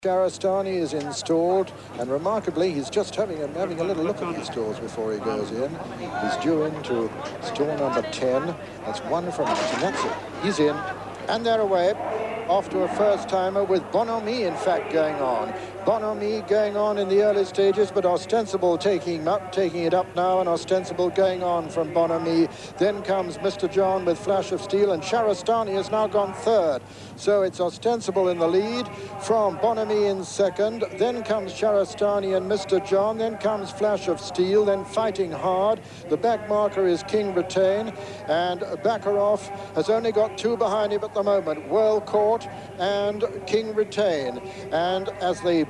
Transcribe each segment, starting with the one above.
Shahrastani is installed, and remarkably, he's just having a little look at his stalls before he goes in. He's due into stall number 10. That's one from out, and that's it. He's in, and they're away. Off to a first-timer with Bonhomie, in fact, going on. Bonhomie going on in the early stages, but Ostensible taking it up now, and Ostensible going on from Bonhomie. Then comes Mr. John with Flash of Steel, and Shahrastani has now gone third. So it's Ostensible in the lead from Bonhomie in second. Then comes Shahrastani and Mr. John. Then comes Flash of Steel, then Fighting Hard. The back marker is King Retain, and Baccaroff has only got two behind him at the moment. Well Caught and King Retain. And as they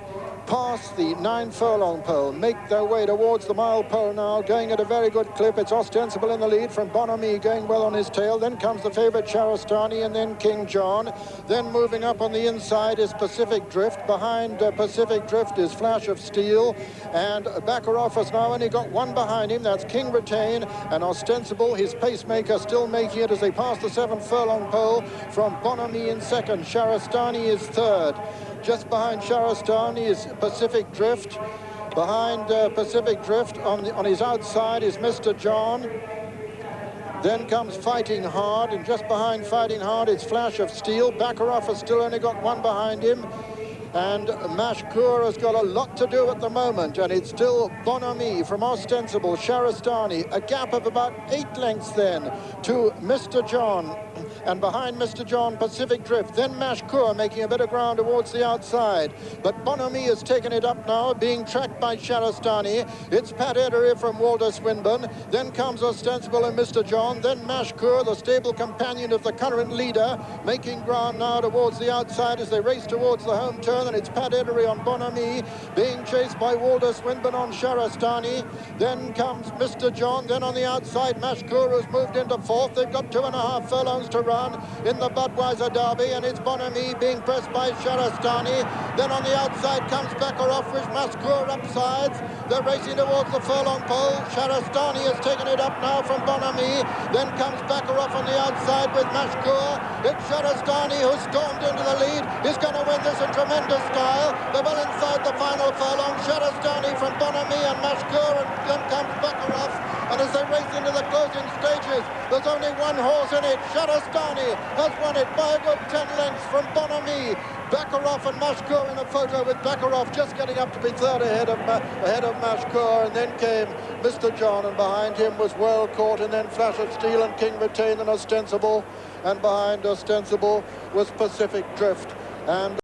pass the 9 furlong pole, make their way towards the mile pole now, going at a very good clip. It's Ostensible in the lead from Bonhomie, going well on his tail. Then comes the favourite Shahrastani, and then King John. Then moving up on the inside is Pacific Drift. Behind Pacific Drift is Flash of Steel, and Baccaroff has now only got one behind him. That's King Retain, and Ostensible, his pacemaker, still making it as they pass the 7th furlong pole from Bonhomie in second. Shahrastani is third. Just behind Shahrastani is Pacific Drift. Behind Pacific Drift on his outside is Mr. John. Then comes Fighting Hard, and just behind Fighting Hard is Flash of Steel. Baccaroff has still only got one behind him. And Mashkoor has got a lot to do at the moment, and it's still Bonhomie from Ostensible, Shahrastani, a gap of about 8 lengths then to Mr. John. And behind Mr. John, Pacific Drift. Then Mashkoor making a bit of ground towards the outside. But Bonhomie has taken it up now, being tracked by Shahrastani. It's Pat Edery from Walter Swinburne. Then comes Ostensible and Mr. John. Then Mashkoor, the stable companion of the current leader, making ground now towards the outside as they race towards the home turn. And it's Pat Edery on Bonhomie, being chased by Walter Swinburne on Shahrastani. Then comes Mr. John. Then on the outside, Mashkoor has moved into fourth. They've got 2.5 furlongs to run in the Budweiser Derby, and it's Bonhomie being pressed by Shahrastani. Then on the outside comes Baccaroff with Mashkoor upsides. They're racing towards the furlong pole. Shahrastani has taken it up now from Bonhomie. Then comes Baccaroff on the outside with Mashkoor. It's Shahrastani who stormed into the lead. He's going to win this in tremendous style. They're well inside the final furlong. Shahrastani from Bonhomie and Mashkoor, and then comes Baccaroff. And as they race into the closing stages, there's only one horse in it. Shahrastani has won it by a good 10 lengths from Bonhomie. Baccaroff and Mashkoor in a photo, with Baccaroff just getting up to be third ahead of Mashkoor. And then came Mr. John, and behind him was Well Caught, and then Flash of Steel and King Retain and Ostensible. And behind Ostensible was Pacific Drift. And